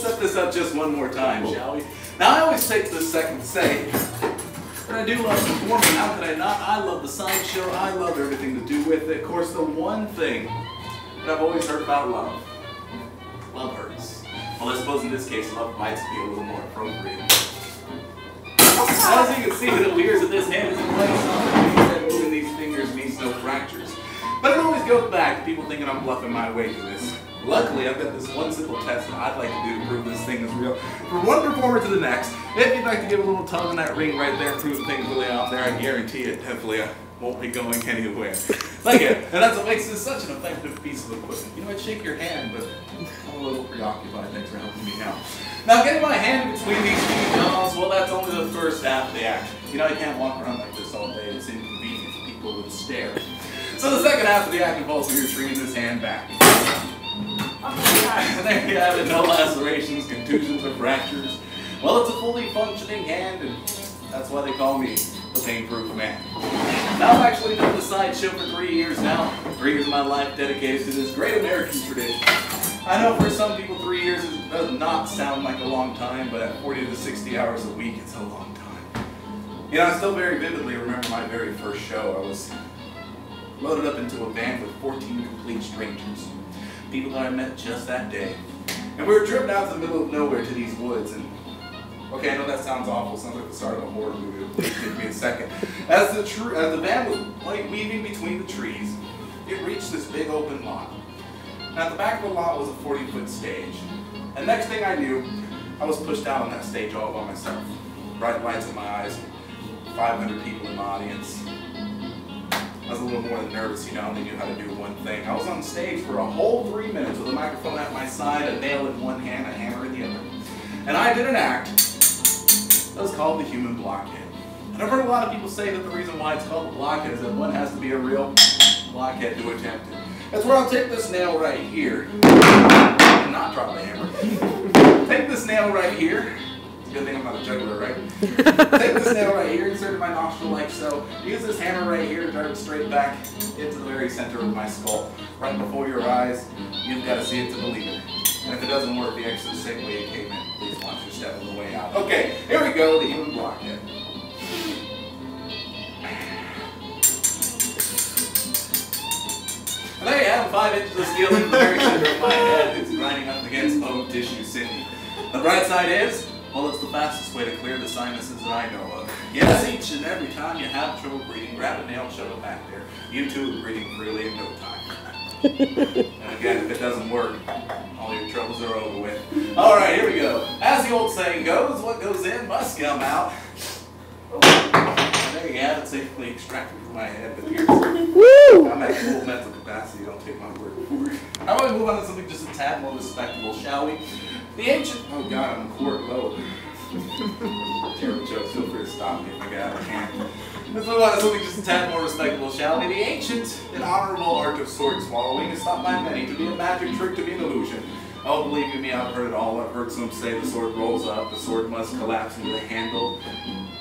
let's set this up just one more time, shall we? Now, I always take this second to say that I do love performing. How could I not? I love the sideshow. I love everything to do with it. Of course, the one thing that I've always heard about love hurts. Well, I suppose in this case, love might be a little more appropriate. As you can see, it appears that this hand is in place. That moving these fingers means no fractures. But it always goes back to people thinking I'm bluffing my way to this. Luckily, I've got this one simple test that I'd like to do to prove this thing is real. From one performer to the next, if you'd like to give a little tug on that ring right there, prove things really out there, I guarantee it definitely won't be going anywhere. Like it. And that's what makes this such an effective piece of equipment. You know, I'd shake your hand, but I'm a little preoccupied. Thanks for helping me now. Now, getting my hand between these two jaws, well, that's only the first half of the act. You know, I can't walk around like this all day. It's inconvenient. People would stare. So the second half of the act involves me retrieving this hand back. And there you have it, no lacerations, contusions, or fractures. Well, it's a fully functioning hand, and that's why they call me the pain-proof man. Now, I've actually done the sideshow for 3 years now. 3 years of my life dedicated to this great American tradition. I know for some people 3 years does not sound like a long time, but at 40 to 60 hours a week, it's a long time. You know, I still very vividly remember my very first show. I was loaded up into a van with 14 complete strangers. People that I met just that day. And we were driven out to the middle of nowhere to these woods, and okay, I know that sounds awful, sounds like the start of a horror movie. Give me a second. As the van was weaving between the trees, it reached this big open lot. And at the back of the lot was a 40-foot stage. And next thing I knew, I was pushed out on that stage all by myself. Bright lights in my eyes, 500 people in my audience. I was a little more than nervous, you know, I only knew how to do one thing. I was on stage for a whole 3 minutes with a microphone at my side, a nail in one hand, a hammer in the other. And I did an act that was called the human blockhead. And I've heard a lot of people say that the reason why it's called the blockhead is that one has to be a real blockhead to attempt it. That's where I'll take this nail right here, and not drop the hammer. Take this nail right here. Good thing I'm not a juggler, right? Take this nail right here, insert it in my nostril like so. Use this hammer right here to drive it straight back into the very center of my skull. Right before your eyes. You've got to see it to believe it. And if it doesn't work, the exit the same way it came in. Please watch your step on the way out. Okay, here we go, the human blockhead. And there you have 5 inches of steel in the very center of my head. It's grinding up against bone tissue, Cindy. The bright side is, well, it's the fastest way to clear the sinuses that I know of. Yes, each and every time you have trouble breathing, grab a nail, shove it back there. You too are breathing freely in no time. And again, if it doesn't work, all your troubles are over with. All right, here we go. As the old saying goes, what goes in must come out. Oh, there you have it, safely extracted from my head. But here's, I'm at full mental capacity, don't take my word for it. How about we move on to something just a tad more respectable, shall we? The ancient, oh God, I'm a quart low. Terrible joke, feel free to stop me if I get out of hand. Let's move on to something just a tad more respectable, shall we? The ancient and honorable art of sword swallowing is thought by many to be a magic trick, to be an illusion. Oh, believe you me, I've heard it all. I've heard some say the sword rolls up, the sword must collapse into the handle.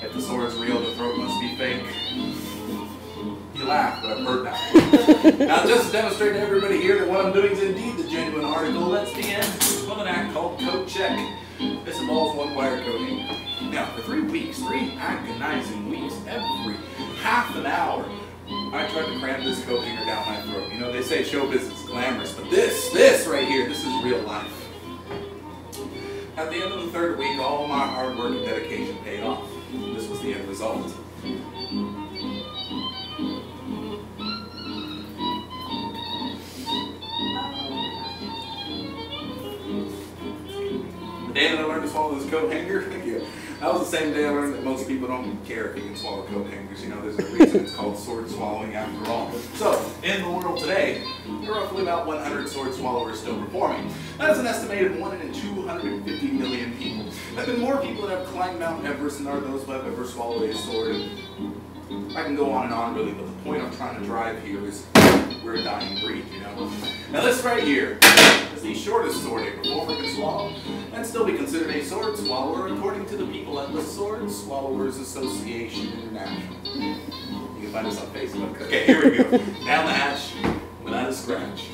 If the sword is real, the throat must be fake. You laugh, but I've heard that. Now, just to demonstrate to everybody here that what I'm doing is indeed the genuine article, let's begin with an act called Coat Check. This involves one wire coating. Now, for 3 weeks, 3 agonizing weeks, every half an hour, I tried to cram this coat hanger down my throat. You know, they say show business is glamorous, but this right here, this is real life. At the end of the 3rd week, all my hard work and dedication paid off. This was the end result. The day that I learned to swallow this coat hanger, thank you. That was the same day I learned that most people don't care if you can swallow coat hangers. You know, there's a reason it's called sword swallowing after all. So, in the world today, there are roughly about 100 sword swallowers still performing. That's an estimated 1 in 250 million people. There have been more people that have climbed Mount Everest than are those who have ever swallowed a sword. And I can go on and on, really, but the point I'm trying to drive here is we're a dying breed, you know. Now this right here is the shortest sword a performer can swallow, and still be considered a sword swallower according to the people at the Sword Swallowers Association International. You can find us on Facebook. Okay, here we go. Down the hatch without a scratch.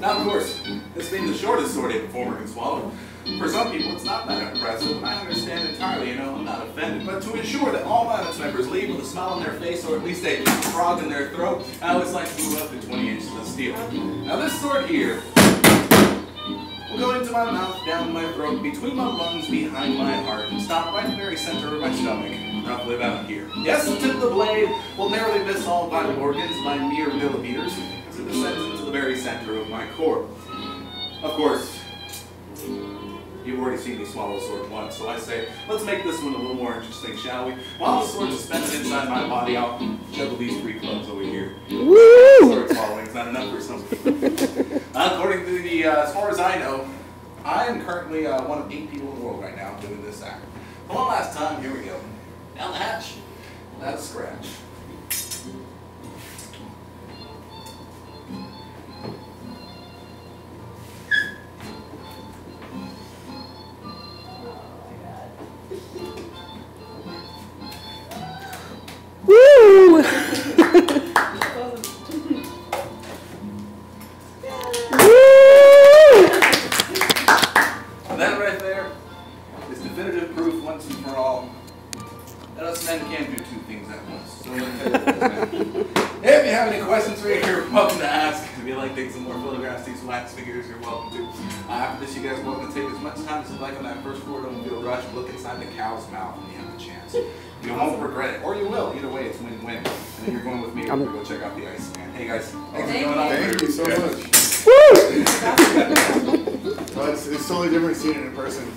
Now, of course, this being the shortest sword a performer can swallow, for some people it's not that impressive, and I understand entirely, I'm not offended. But to ensure that all audience members leave with a smile on their face or at least a frog in their throat, I always like to move up to 20 inches of steel. Now this sword here will go into my mouth, down my throat, between my lungs, behind my heart, and stop right in the very center of my stomach, roughly about here. Yes, the tip of the blade will narrowly miss all vital organs by mere millimeters, as it descends into the very center of my core. Of course, you've already seen me swallow a sword once, so I say, let's make this one a little more interesting, shall we? While the sword's suspended inside my body, I'll juggle these 3 clubs over here. Woo! Sword swallowing is not enough for some people. According to the, as far as I know, I am currently one of 8 people in the world right now doing this act. But one last time, here we go. Down the hatch, that's a scratch. Woo! That right there is definitive proof once and for all that us men can do 2 things at once. So let me tell you what this is. If you have any questions right here, you're welcome to ask. If you'd like to take some more photographs of these wax figures, you're welcome to. After this, you guys are welcome to take as much time as you'd like on that first floor. Don't feel rushed. Look inside the cow's mouth when you have the chance. You won't regret it, or you will. Either way, it's win-win. And then you're going with me. We're going to go check out the ice man. Hey guys, thanks for coming on. Thank you so much. Woo! It's totally different seeing it in person.